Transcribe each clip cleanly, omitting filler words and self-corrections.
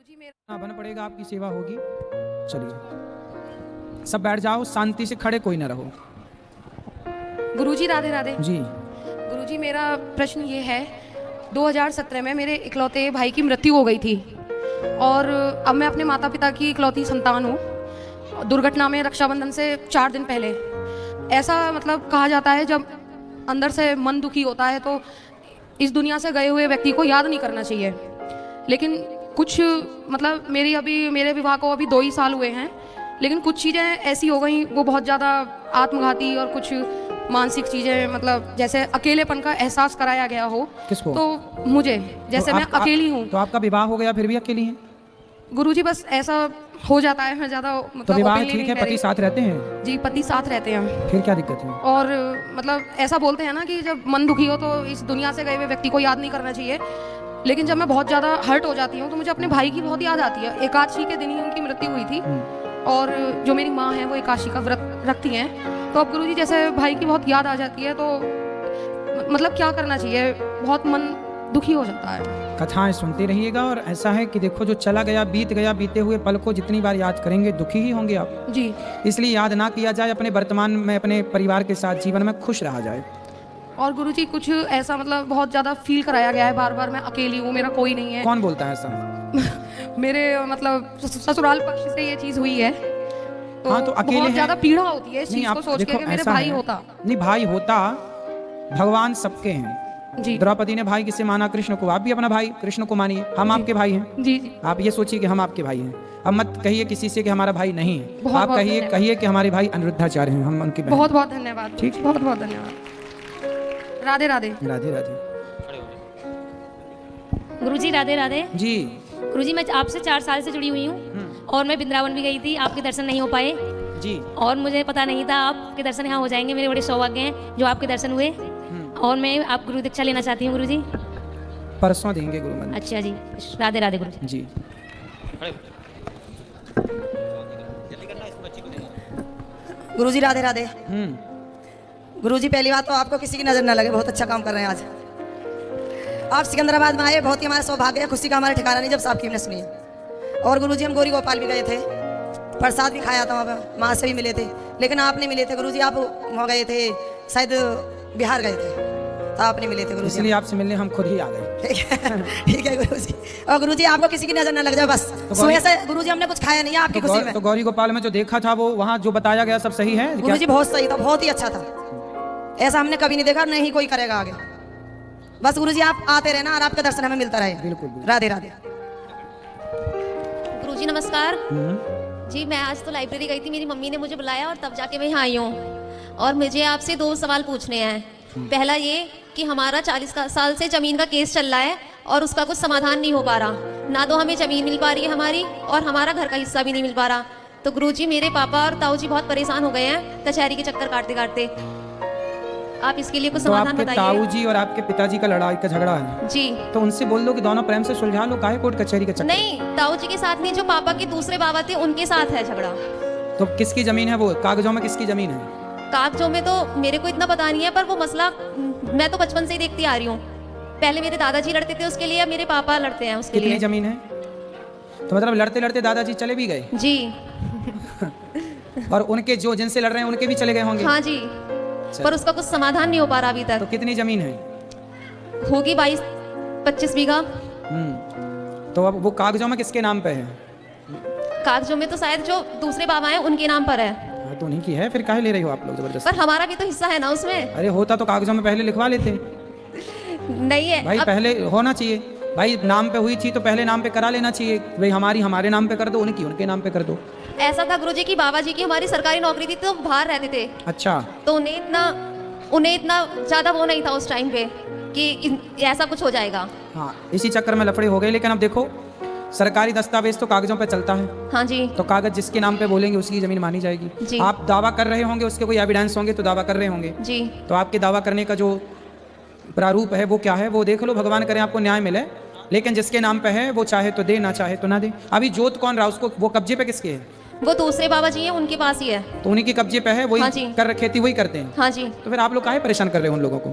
गुरुजी मेरा बन पड़ेगा, आपकी सेवा होगी। चलिए सब बैठ जाओ, शांति से खड़े कोई ना रहो। गुरुजी राधे राधे। जी गुरुजी मेरा प्रश्न ये है, 2017 में मेरे इकलौते भाई की मृत्यु हो गई थी और अब मैं अपने माता पिता की इकलौती संतान हूँ। दुर्घटना में रक्षाबंधन से 4 दिन पहले ऐसा मतलब कहा जाता है, जब अंदर से मन दुखी होता है तो इस दुनिया से गए हुए व्यक्ति को याद नहीं करना चाहिए। लेकिन कुछ मतलब मेरे विवाह को अभी 2 ही साल हुए हैं, लेकिन कुछ चीज़ें ऐसी हो गई वो बहुत ज़्यादा आत्मघाती, और कुछ मानसिक चीज़ें मतलब जैसे अकेलेपन का एहसास कराया गया हो। किसको? तो मुझे जैसे तो मैं अकेली हूँ। तो आपका विवाह हो गया फिर भी अकेली हैं? गुरुजी बस ऐसा हो जाता है, मैं ज़्यादा तो मतलब विवाह openly ठीक नहीं है, कह पति रही। साथ रहते हैं? जी पति साथ रहते हैं। फिर क्या दिक्कत है? और मतलब ऐसा बोलते हैं ना कि जब मन दुखी हो तो इस दुनिया से गए हुए व्यक्ति को याद नहीं करना चाहिए। लेकिन जब मैं बहुत ज़्यादा हर्ट हो जाती हूँ तो मुझे अपने भाई की बहुत याद आती है। एकादशी के दिन ही उनकी मृत्यु हुई थी और जो मेरी माँ है वो एकादशी का व्रत रखती हैं। तो अब गुरुजी जैसे भाई की बहुत याद आ जाती है तो मतलब क्या करना चाहिए, बहुत मन दुखी हो जाता है। कथाएं सुनते रहिएगा। और ऐसा है कि देखो, जो चला गया बीत गया, बीते हुए पल को जितनी बार याद करेंगे दुखी ही होंगे आप। जी इसलिए याद ना किया जाए, अपने वर्तमान में अपने परिवार के साथ जीवन में खुश रहा जाए। और गुरुजी कुछ ऐसा मतलब बहुत ज़्यादा फील कराया गया है, बार बार मैं अकेली हूँ, मेरा कोई नहीं है। कौन बोलता है ऐसा? मेरे मतलब ससुराल पक्ष से ये चीज़ हुई है तो, हाँ, तो अकेले बहुत हैं। ज़्यादा पीड़ा होती है इस नहीं, चीज़ को आप सोच के देखो, कि मेरे ऐसा भाई है। होता। नहीं, भाई होता, भगवान सबके हैं। जी द्रौपदी ने भाई किसे माना? कृष्ण को। आप भी अपना भाई कृष्ण को मानिए, हम आपके भाई हैं। जी जी आप ये सोचिए कि हम आपके भाई हैं। अब मत कहिए किसी से कि हमारा भाई नहीं है। बहुत आप बहुत कहिए धन्यवाद। कहिए कि हमारे भाई अनिरुद्धाचार्य हैं, हम उनके बहन। बहुत बहुत धन्यवाद। ठीक। बहुत बहुत धन्यवाद। राधे राधे। राधे राधे। गुरुजी राधे राधे। जी गुरुजी मैं आपसे 4 साल से जुड़ी हुई हूँ और मैं वृंदावन भी गई थी, आपके दर्शन नहीं हो पाए जी। और मुझे पता नहीं था आपके दर्शन यहाँ हो जाएंगे। मेरे बड़े सौभाग्य हैं जो आपके दर्शन हुए और मैं आप गुरु दीक्षा लेना चाहती हूँ गुरुजी। परसों देंगे गुरु मंदिर। अच्छा जी, राधे राधे गुरुजी। जी गुरुजी राधे राधे। गुरुजी पहली बात तो आपको किसी की नज़र ना लगे, बहुत अच्छा काम कर रहे हैं आज। आप सिकंदराबाद में आए, बहुत ही हमारा सौभाग्य है, खुशी का हमारा ठिकाना नहीं जब आपकी हमने सुनी है। और गुरुजी हम गौरी गोपाल भी गए थे, प्रसाद भी खाया था वहाँ पर, माँ से भी मिले थे, लेकिन आप नहीं मिले थे गुरुजी। आप वहाँ गए थे, शायद बिहार गए थे, तो आप नहीं मिले थे गुरुजी। इसलिए आपसे मिलने हम खुद ही आ गए। ठीक है गुरुजी। और गुरुजी आपको किसी की नज़र ना लग जाए बस। सुबह से गुरुजी हमने कुछ खाया नहीं है आपकी खुशी में। तो गौरी गोपाल में जो देखा था वो वहाँ जो बताया गया सब सही है? गुरुजी बहुत सही था, बहुत ही अच्छा था। ऐसा हमने कभी नहीं देखा, नहीं कोई करेगा आगे। बस गुरुजी आप आते रहना और आपका दर्शन हमें मिलता रहे। बिल्कुल। राधे राधे। गुरुजी नमस्कार जी। मैं आज तो लाइब्रेरी गई थी, मेरी मम्मी ने मुझे बुलाया और तब जाके मैं यहाँ आई हूँ और मुझे आपसे 2 सवाल पूछने हैं। पहला ये कि हमारा 40 साल से जमीन का केस चल रहा है और उसका कुछ समाधान नहीं हो पा रहा, ना तो हमें जमीन मिल पा रही है हमारी और हमारा घर का हिस्सा भी नहीं मिल पा रहा। तो गुरुजी मेरे पापा और ताऊ जी बहुत परेशान हो गए हैं कचहरी के चक्कर काटते काटते। आप इसके लिए कुछ तो समाधान आपके बताइए। ताऊ जी और आपके पिताजी का लड़ाई का झगड़ा है, जी तो उनसे बोल दो कि दोनों प्रेम से सुलझा लो, काहे कोर्ट कचहरी का चक्कर? नहीं, ताऊ जी के साथ नहीं, जो पापा के दूसरे बाबा थे उनके साथ है झगड़ा। तो किसकी जमीन है वो? कागजों में किसकी जमीन है? कागजों में तो मेरे को इतना पता नहीं है, पर वो मसला मैं तो बचपन से ही देखती आ रही हूँ। पहले मेरे दादाजी लड़ते थे उसके लिए, अब मेरे पापा लड़ते हैं उसके कितनी लिए। जमीन है? तो मतलब लड़ते लड़ते दादाजी चले भी गए जी और उनके जो जिनसे लड़ रहे हैं उनके भी चले गए होंगे? हाँ जी, पर उसका कुछ समाधान नहीं हो पा रहा अभी तो तक। कितनी जमीन है? होगी 22-25 बीघा। तो अब वो कागजों में किसके नाम पे है? कागजों में तो शायद जो दूसरे बाबा हैं उनके नाम पर है, हाँ, तो उन्हीं की है, फिर काहे ले रहे हो आप लोग जबरदस्ती? पर हमारा भी तो हिस्सा है ना उसमें। अरे होता तो कागजों में पहले लिखवा लेते नहीं है भाई, अब। पहले होना चाहिए भाई। नाम पे हुई थी तो पहले नाम पे करा लेना चाहिए भाई। हमारी हमारे नाम पे कर दो, उनकी उनके नाम पे कर दो। ऐसा था गुरुजी की बाबा जी की हमारी सरकारी नौकरी थी तो बाहर रहते थे, अच्छा। तो उन्हें इतना ज्यादा वो नहीं था उस टाइम पे कि ऐसा कुछ हो जाएगा। हाँ, इसी चक्कर में लफड़े हो गए। लेकिन अब देखो, सरकारी दस्तावेज तो कागजों पे चलता है, हाँ जी तो कागज जिसके नाम पे बोलेंगे उसकी जमीन मानी जाएगी। जी। आप दावा कर रहे होंगे, उसके कोई एविडेंस होंगे तो दावा कर रहे होंगे। जी। तो आपके दावा करने का जो प्रारूप है वो क्या है वो देख लो, भगवान करे आपको न्याय मिले। लेकिन जिसके नाम पे है वो चाहे तो दे, ना चाहे तो ना दे। अभी जोत कौन रहा उसको, वो कब्जे पे किसके है? वो दूसरे बाबा जी हैं उनके पास ही है। तो उन्हीं की कब्जे पे है, हाँ वही जी। कर खेती वही करते हैं। हाँ जी। तो फिर आप लोग काहे परेशान कर रहे हो उन लोगों को?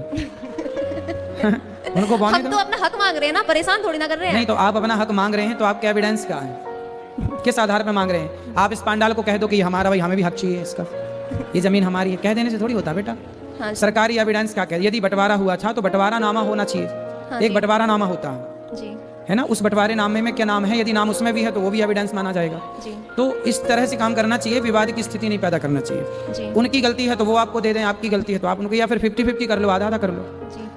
उनको बोलने हम दो। तो अपना हक मांग रहे हैं ना, परेशान थोड़ी ना कर रहे हैं। नहीं तो आप अपना हक मांग रहे हैं तो आपके एविडेंस क्या है, किस आधार पर मांग रहे हैं? आप इस पांडाल को कह दो कि ये हमारा, भाई हमें भी हक चाहिए इसका, ये जमीन हमारी है, कह देने से थोड़ी होता बेटा। हाँ जी। सरकारी एविडेंस क्या कहती है? यदि बंटवारा हुआ था तो बंटवारा नामा होना चाहिए, हाँ एक जी। बंटवारा नामा होता है जी है ना, उस बंटवारे नामे में क्या नाम है, यदि नाम उसमें भी है तो वो भी एविडेंस माना जाएगा। जी तो इस तरह से काम करना चाहिए, विवाद की स्थिति नहीं पैदा करना चाहिए। जी उनकी गलती है तो वो आपको दे दें, आपकी गलती है तो आप उनको, या फिर 50-50 कर लो, आधा आधा कर लो। जी।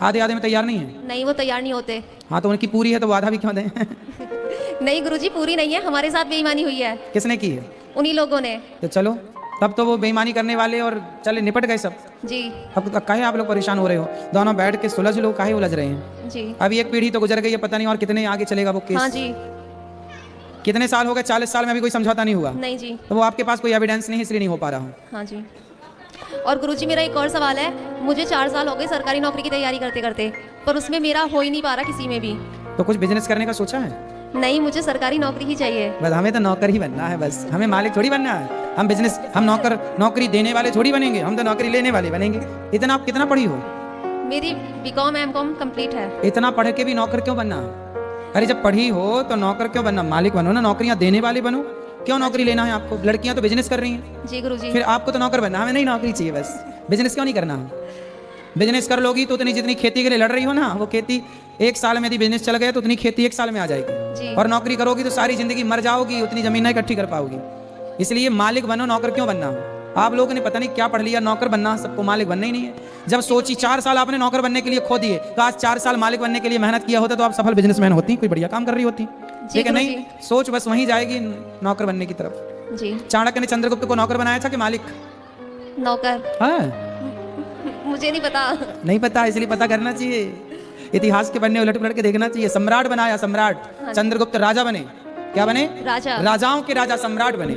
आधे आधे में तैयार नहीं है? नहीं, वो तैयार नहीं होते। हाँ तो उनकी पूरी है तो वो आधा भी क्यों दें? नहीं गुरुजी, पूरी नहीं है, हमारे साथ बेईमानी हुई है किसने की है? उन्हीं लोगों ने। तो चलो, तब तो वो बेईमानी करने वाले और चले निपट गए सब। जी अब काहे आप लोग परेशान हो रहे हो? दोनों बैठ के सुलझ लो, काहे उलझ रहे हैं? जी। अभी एक पीढ़ी तो गुजर गई है, पता नहीं और कितने आगे चलेगा वो केस। हाँ जी। कितने साल हो गए? 40 साल में अभी कोई समझौता नहीं हुआ। नहीं जी। तो वो आपके पास कोई एविडेंस नहीं, इसलिए नहीं हो पा रहा हूँ। हाँ जी। और गुरुजी मेरा एक और सवाल है, मुझे 4 साल हो गए सरकारी नौकरी की तैयारी करते करते, पर उसमें मेरा हो ही नहीं पा रहा किसी में भी। तो कुछ बिजनेस करने का सोचा है? नहीं, मुझे सरकारी नौकरी ही चाहिए। बस हमें तो नौकर ही बनना है, बस हमें मालिक थोड़ी बनना है। हम बिजनेस, हम नौकरी देने वाले थोड़ी बनेंगे, हम तो नौकरी लेने वाले बनेंगे। इतना आप कितना पढ़ी हो? मेरी बीकॉम एमकॉम कंप्लीट है। इतना पढ़ के भी नौकर क्यों बनना है? अरे जब पढ़ी हो तो नौकर क्यों बनना, मालिक बनो ना, नौकरियां देने वाले बनो। क्यों नौकरी लेना है आपको? लड़कियां तो बिजनेस कर रही हैं। जी गुरुजी। फिर आपको तो नौकर बनना, हमें नहीं नौकरी चाहिए, बस बिजनेस क्यों नहीं करना है? बिजनेस कर लोगी तो उतनी जितनी खेती के लिए लड़ रही हो ना, वो खेती एक साल में यदि बिजनेस चल गया तो उतनी खेती एक साल में आ जाएगी। जी। और नौकरी करोगी तो सारी जिंदगी मर जाओगी, उतनी जमीन नहीं इकट्ठी कर पाओगी। इसलिए मालिक बनो, नौकर क्यों बनना? आप लोगों ने पता नहीं क्या पढ़ लिया, नौकर बनना, सबको मालिक बनना ही नहीं है। जब सोची 4 साल आपने नौकर बनने के लिए खो दिए, तो आज 4 साल मालिक बनने के लिए मेहनत किया होता तो आप सफल बिजनेसमैन होती, कोई बढ़िया काम कर रही होती। लेकिन नहीं, सोच बस वहीं जाएगी नौकर बनने की तरफ। जी। चाणक्य ने चंद्रगुप्त को नौकर बनाया था कि मालिक? नौकर। हाँ, मुझे नहीं पता। नहीं पता, इसलिए पता करना चाहिए। इतिहास के पन्ने उलट पुलट के देखना चाहिए। सम्राट बनाया, सम्राट। चंद्रगुप्त राजा बने, क्या बने? राजा। राजाओं के राजा सम्राट बने।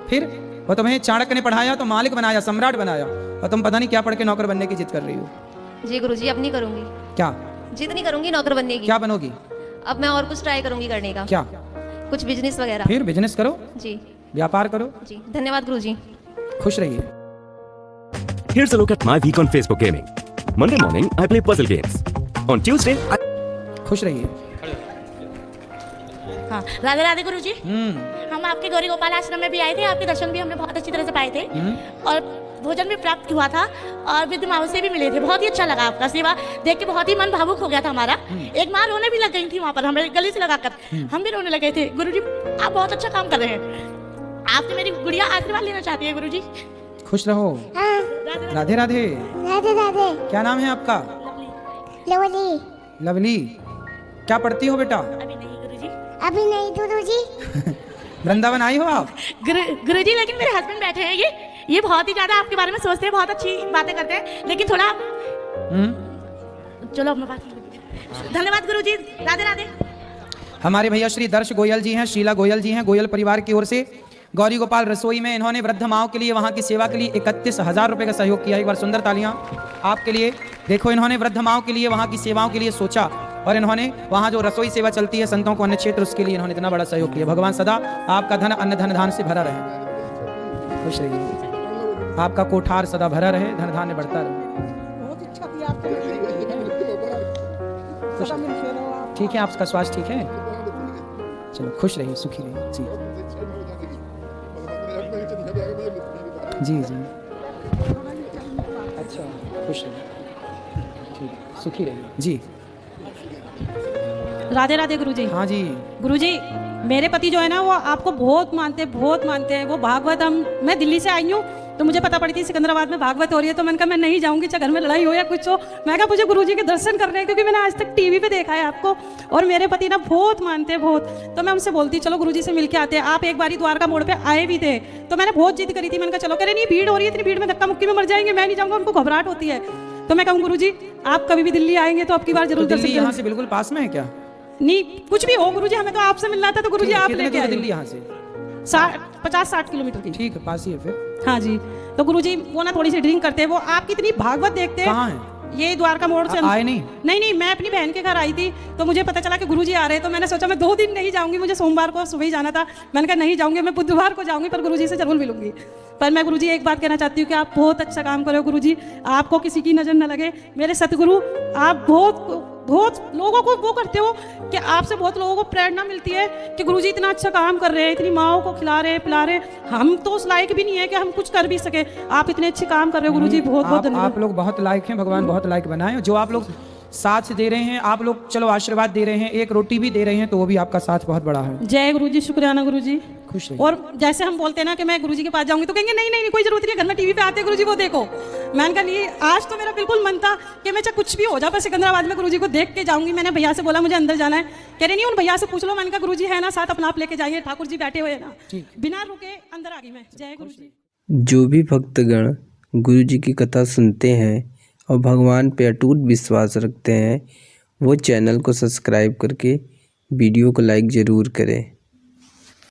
फिर वो तुम्हें चाणक्य ने पढ़ाया तो मालिक बनाया, सम्राट बनाया, और तुम पता नहीं क्या पढ़ के नौकर बनने की जिद कर रही हो। जी गुरुजी, अब नहीं करूंगी। क्या जिद नहीं करूंगी नौकर बनने की। क्या बनोगी? अब मैं और कुछ ट्राई करूंगी करने का। क्या? कुछ बिजनेस वगैरह। फिर बिजनेस करो, जी। व्यापार करो। जी धन्यवाद गुरुजी। खुश रहिए। Here's a look at my week on Facebook Gaming. Monday morning, I play puzzle games. On Tuesday, खुश रहिए। हाँ, राधे राधे गुरुजी। हम आपके गौरी गोपाल आश्रम में भी आए थे, आपके दर्शन भी हमने बहुत अच्छी तरह से पाए थे और भोजन भी प्राप्त हुआ था और विद्य माओ से भी मिले थे। बहुत ही अच्छा लगा आपका सेवा देख के, बहुत ही मन भावुक हो गया था हमारा। एक माँ रोने भी लग गई थी वहाँ पर, हमें गले से लगाकर हम भी रोने लगे थे। गुरुजी आप बहुत अच्छा काम कर रहे हैं। आपसे मेरी गुड़िया आशीर्वाद लेना चाहती है गुरुजी। खुश रहो। राधे राधे। राधे राधे। क्या नाम है आपका? लवली। लवली। क्या पढ़ती हो बेटा? अभी नहीं गुरुजी। अभी नहीं गुरुजी। वृंदावन आई हो आप? गुरुजी लेकिन मेरे हस्बैंड बैठे हैं, ये बहुत ही ज्यादा आपके बारे में सोचते हैं, बहुत अच्छी बातें करते हैं, लेकिन थोड़ा चलो अब मैं बात करती। धन्यवाद गुरुजी। राधे राधे। हमारे भैया श्री दर्श गोयल जी हैं, शीला गोयल जी हैं, गोयल परिवार की ओर से गौरी गोपाल रसोई में इन्होंने वृद्ध माओं के लिए, वहाँ की सेवा के लिए 31,000 रुपये का सहयोग किया। एक बार सुंदर तालियां आपके लिए। देखो, इन्होंने वृद्ध माओं के लिए, वहाँ की सेवाओं के लिए सोचा और इन्होंने वहाँ जो रसोई सेवा चलती है संतों को, अन्य क्षेत्र, उसके लिए इन्होंने इतना बड़ा सहयोग किया। भगवान सदा आपका धन अन्न धन धान से भरा रहे। खुश रहिए। आपका कोठार सदा भरा रहे, धन धान्य बढ़ता रहे। ठीक है, आपका स्वास्थ्य ठीक है? चलो खुश रहिए, सुखी रहिए। जी जी जी। अच्छा, खुश रहिए, ठीक, सुखी रहिए जी। राधे राधे गुरुजी। हाँ जी। गुरुजी मेरे पति जो है ना, वो आपको बहुत मानते हैं। वो भागवत, मैं दिल्ली से आई हूँ तो मुझे पता पड़ी थी सिकंदराबाद में भागवत हो रही है, तो मैंने कहा मैं नहीं जाऊंगी, चाहे घर में लड़ाई हो या कुछ हो। मैं कहा मुझे गुरुजी के दर्शन करने हैं, क्योंकि मैंने आज तक टीवी पे देखा है आपको, और मेरे पति ना बहुत मानते हैं, बहुत। तो मैं उनसे बोलती चलो गुरुजी से मिलके आते हैं। आप एक बारी द्वारका मोड़ पे आए भी थे, तो मैंने बहुत जिद करी थी। मैंने कहा चलो, कह रहे नहीं भीड़ हो रही है, इतनी भीड़ में धक्का मुक्की में मर जाएंगे, मैं नहीं जाऊंगा, उनको घबराहट होती है। तो मैं कहूँ गुरुजी आप कभी भी दिल्ली आएंगे तो आपकी बार जरूर दिल्ली दर्शन यहाँ से बिल्कुल पास में है क्या? नहीं कुछ भी हो गुरुजी, हमें तो आपसे मिलना था, तो गुरुजी आप कितने लेके दूर आए। दिल्ली यहाँ से? 50-60 किलोमीटर की। ठीक है, पास ही है फिर। हाँ जी। तो गुरुजी वो ना थोड़ी सी ड्रिंक करते हैं, वो आपकी इतनी भागवत देखते हैं। कहाँ है? ये द्वारका मोड़ से। आए नहीं? नहीं, मैं अपनी बहन के घर आई थी, तो मुझे पता चला कि गुरुजी आ रहे हैं, तो मैंने सोचा मैं 2 दिन नहीं जाऊंगी, मुझे सोमवार को सुबह ही जाना था। मैंने कहा नहीं जाऊंगी, मैं बुधवार को जाऊंगी, पर गुरुजी से जरूर मिलूंगी। पर मैं गुरुजी एक बात कहना चाहती हूँ कि आप बहुत अच्छा काम करो गुरुजी, आपको किसी की नज़र न लगे। मेरे सतगुरु, आप बहुत बहुत लोगों को वो करते हो कि आपसे बहुत लोगों को प्रेरणा मिलती है कि गुरुजी इतना अच्छा काम कर रहे हैं, इतनी माओ को खिला रहे पिला रहे। हम तो उस लायक भी नहीं है कि हम कुछ कर भी सके, आप इतने अच्छे काम कर रहे हो गुरुजी, बहुत बहुत धन्यवाद। आप लोग बहुत लायक हैं, भगवान बहुत लायक बनाए। जो आप लोग साथ दे रहे हैं, आप लोग चलो आशीर्वाद दे रहे हैं, एक रोटी भी दे रहे हैं, तो वो भी आपका साथ बहुत बड़ा है। जय गुरुजी, शुक्रियाना गुरुजी। खुश रहिए। और जैसे हम बोलते हैं ना कि मैं गुरुजी के पास जाऊंगी तो कहेंगे नहीं नहीं नहीं कोई जरूरत नहीं, घर में टीवी पे आते हैं गुरुजी वो देखो। मैंने कहा नहीं, आज तो मेरा बिल्कुल मन था कि मैं चाहे कुछ भी हो जाए पर सिकंदराबाद में गुरुजी को देख के जाऊंगी। मैंने भैया से बोला मुझे अंदर जाना है, कह रहे नहीं उन भैया से पूछ लो। मैंने कहा गुरुजी है ना साथ, अपना आप लेके जाइए, ठाकुर जी बैठे हुए हैं ना। बिना रुके अंदर आ गई मैं। जय गुरुजी। जो भी भक्तगण गुरुजी की कथा सुनते हैं और भगवान पे अटूट विश्वास रखते हैं, वो चैनल को सब्सक्राइब करके वीडियो को लाइक ज़रूर करें।